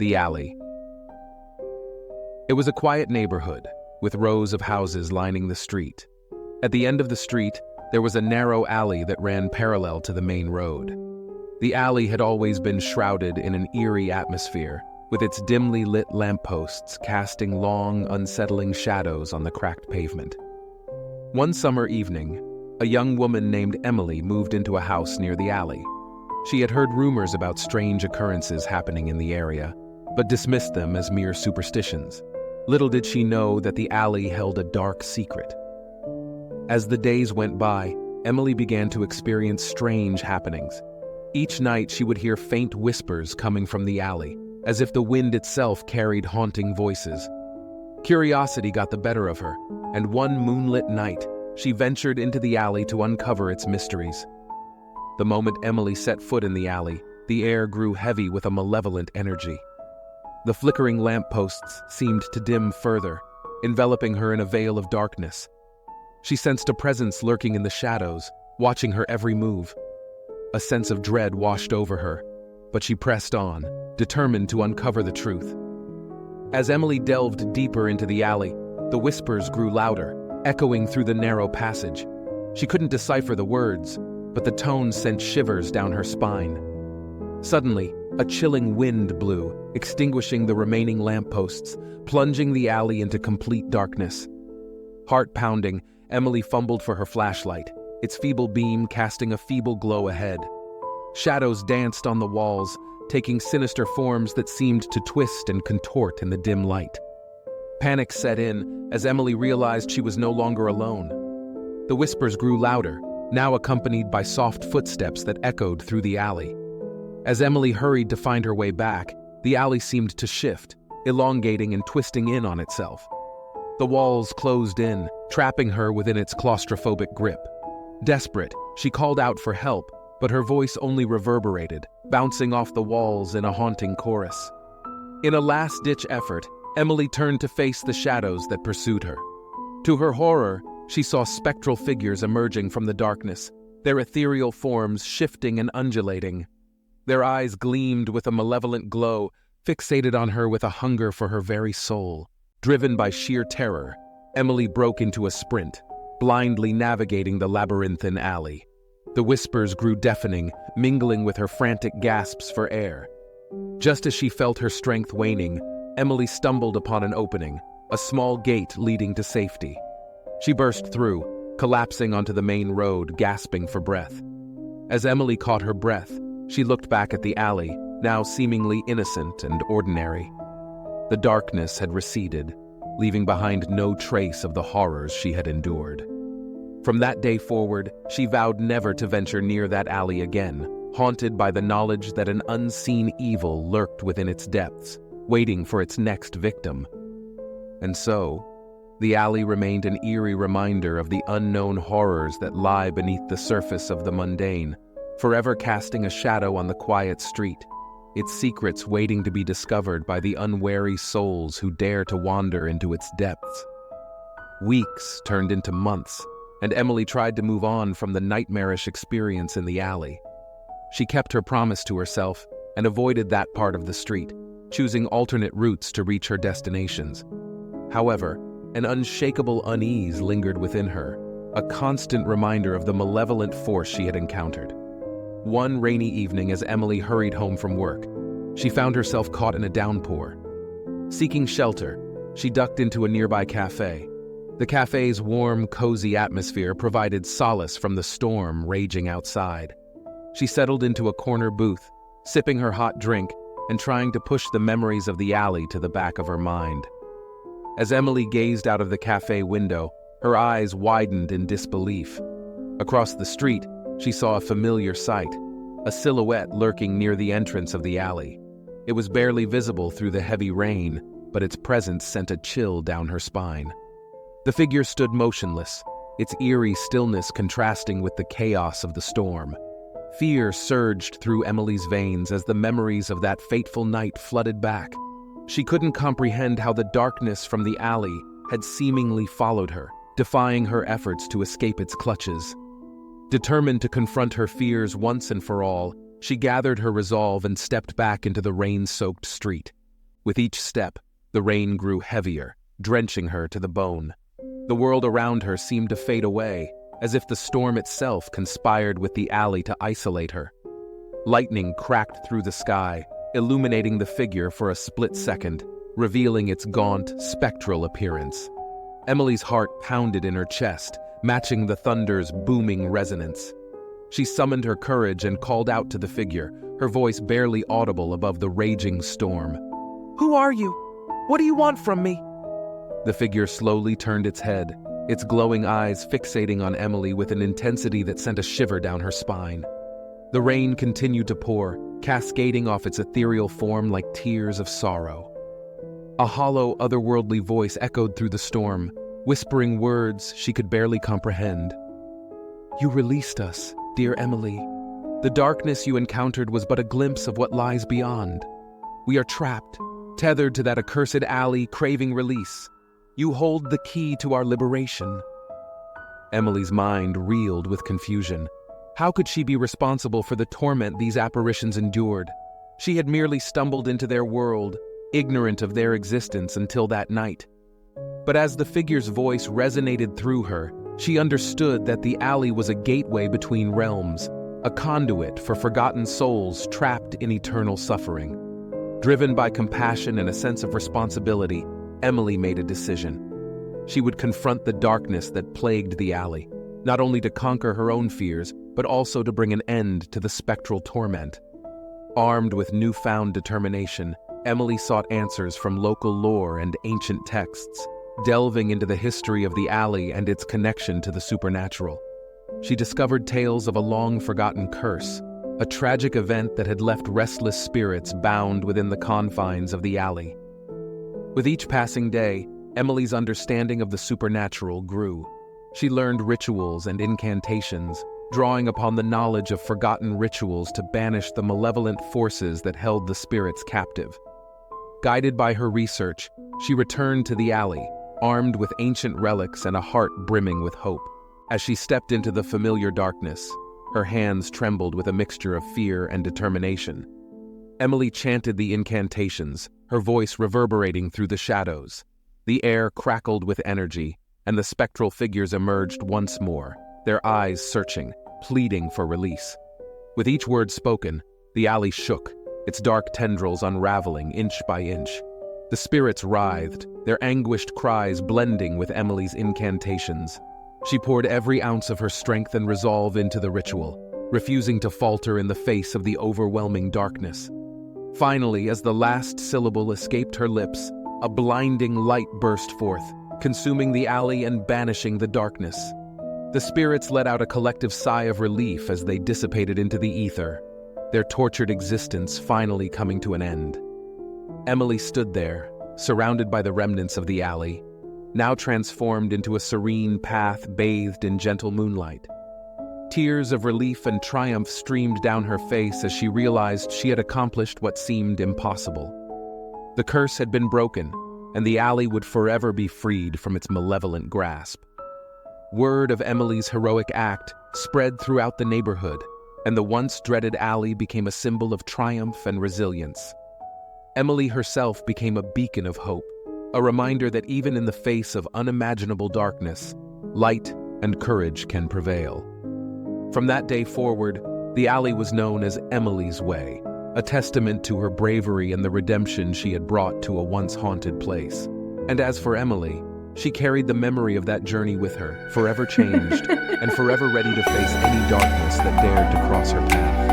The alley. It was a quiet neighborhood, with rows of houses lining the street. At the end of the street, there was a narrow alley that ran parallel to the main road. The alley had always been shrouded in an eerie atmosphere, with its dimly lit lampposts casting long, unsettling shadows on the cracked pavement. One summer evening, a young woman named Emily moved into a house near the alley. She had heard rumors about strange occurrences happening in the area, but dismissed them as mere superstitions. Little did she know that the alley held a dark secret. As the days went by, Emily began to experience strange happenings. Each night she would hear faint whispers coming from the alley, as if the wind itself carried haunting voices. Curiosity got the better of her, and one moonlit night, she ventured into the alley to uncover its mysteries. The moment Emily set foot in the alley, the air grew heavy with a malevolent energy. The flickering lampposts seemed to dim further, enveloping her in a veil of darkness. She sensed a presence lurking in the shadows, watching her every move. A sense of dread washed over her, but she pressed on, determined to uncover the truth. As Emily delved deeper into the alley, the whispers grew louder, echoing through the narrow passage. She couldn't decipher the words, but the tones sent shivers down her spine. Suddenly, a chilling wind blew, extinguishing the remaining lampposts, plunging the alley into complete darkness. Heart-pounding, Emily fumbled for her flashlight, its feeble beam casting a feeble glow ahead. Shadows danced on the walls, taking sinister forms that seemed to twist and contort in the dim light. Panic set in as Emily realized she was no longer alone. The whispers grew louder, now accompanied by soft footsteps that echoed through the alley. As Emily hurried to find her way back, the alley seemed to shift, elongating and twisting in on itself. The walls closed in, trapping her within its claustrophobic grip. Desperate, she called out for help, but her voice only reverberated, bouncing off the walls in a haunting chorus. In a last-ditch effort, Emily turned to face the shadows that pursued her. To her horror, she saw spectral figures emerging from the darkness, their ethereal forms shifting and undulating. Their eyes gleamed with a malevolent glow, fixated on her with a hunger for her very soul. Driven by sheer terror, Emily broke into a sprint, blindly navigating the labyrinthine alley. The whispers grew deafening, mingling with her frantic gasps for air. Just as she felt her strength waning, Emily stumbled upon an opening, a small gate leading to safety. She burst through, collapsing onto the main road, gasping for breath. As Emily caught her breath, she looked back at the alley, now seemingly innocent and ordinary. The darkness had receded, leaving behind no trace of the horrors she had endured. From that day forward, she vowed never to venture near that alley again, haunted by the knowledge that an unseen evil lurked within its depths, waiting for its next victim. And so, the alley remained an eerie reminder of the unknown horrors that lie beneath the surface of the mundane, forever casting a shadow on the quiet street, its secrets waiting to be discovered by the unwary souls who dare to wander into its depths. Weeks turned into months, and Emily tried to move on from the nightmarish experience in the alley. She kept her promise to herself and avoided that part of the street, choosing alternate routes to reach her destinations. However, an unshakable unease lingered within her, a constant reminder of the malevolent force she had encountered. One rainy evening, as Emily hurried home from work, she found herself caught in a downpour. Seeking shelter, she ducked into a nearby cafe. The cafe's warm, cozy atmosphere provided solace from the storm raging outside. She settled into a corner booth, sipping her hot drink and trying to push the memories of the alley to the back of her mind. As Emily gazed out of the cafe window, her eyes widened in disbelief. Across the street, she saw a familiar sight, a silhouette lurking near the entrance of the alley. It was barely visible through the heavy rain, but its presence sent a chill down her spine. The figure stood motionless, its eerie stillness contrasting with the chaos of the storm. Fear surged through Emily's veins as the memories of that fateful night flooded back. She couldn't comprehend how the darkness from the alley had seemingly followed her, defying her efforts to escape its clutches. Determined to confront her fears once and for all, she gathered her resolve and stepped back into the rain-soaked street. With each step, the rain grew heavier, drenching her to the bone. The world around her seemed to fade away, as if the storm itself conspired with the alley to isolate her. Lightning cracked through the sky, illuminating the figure for a split second, revealing its gaunt, spectral appearance. Emily's heart pounded in her chest, matching the thunder's booming resonance. She summoned her courage and called out to the figure, her voice barely audible above the raging storm. "Who are you? What do you want from me?" The figure slowly turned its head, its glowing eyes fixating on Emily with an intensity that sent a shiver down her spine. The rain continued to pour, cascading off its ethereal form like tears of sorrow. A hollow, otherworldly voice echoed through the storm, whispering words she could barely comprehend. "You released us, dear Emily. The darkness you encountered was but a glimpse of what lies beyond. We are trapped, tethered to that accursed alley, craving release. You hold the key to our liberation." Emily's mind reeled with confusion. How could she be responsible for the torment these apparitions endured? She had merely stumbled into their world, ignorant of their existence until that night. But as the figure's voice resonated through her, she understood that the alley was a gateway between realms, a conduit for forgotten souls trapped in eternal suffering. Driven by compassion and a sense of responsibility, Emily made a decision. She would confront the darkness that plagued the alley, not only to conquer her own fears, but also to bring an end to the spectral torment. Armed with newfound determination, Emily sought answers from local lore and ancient texts, delving into the history of the alley and its connection to the supernatural. She discovered tales of a long-forgotten curse, a tragic event that had left restless spirits bound within the confines of the alley. With each passing day, Emily's understanding of the supernatural grew. She learned rituals and incantations, drawing upon the knowledge of forgotten rituals to banish the malevolent forces that held the spirits captive. Guided by her research, she returned to the alley, armed with ancient relics and a heart brimming with hope. As she stepped into the familiar darkness, her hands trembled with a mixture of fear and determination. Emily chanted the incantations, her voice reverberating through the shadows. The air crackled with energy, and the spectral figures emerged once more, their eyes searching, pleading for release. With each word spoken, the alley shook, its dark tendrils unraveling inch by inch. The spirits writhed, their anguished cries blending with Emily's incantations. She poured every ounce of her strength and resolve into the ritual, refusing to falter in the face of the overwhelming darkness. Finally, as the last syllable escaped her lips, a blinding light burst forth, consuming the alley and banishing the darkness. The spirits let out a collective sigh of relief as they dissipated into the ether, their tortured existence finally coming to an end. Emily stood there, surrounded by the remnants of the alley, now transformed into a serene path bathed in gentle moonlight. Tears of relief and triumph streamed down her face as she realized she had accomplished what seemed impossible. The curse had been broken, and the alley would forever be freed from its malevolent grasp. Word of Emily's heroic act spread throughout the neighborhood, and the once dreaded alley became a symbol of triumph and resilience. Emily herself became a beacon of hope, a reminder that even in the face of unimaginable darkness, light and courage can prevail. From that day forward, the alley was known as Emily's Way, a testament to her bravery and the redemption she had brought to a once haunted place. And as for Emily, she carried the memory of that journey with her, forever changed, and forever ready to face any darkness that dared to cross her path.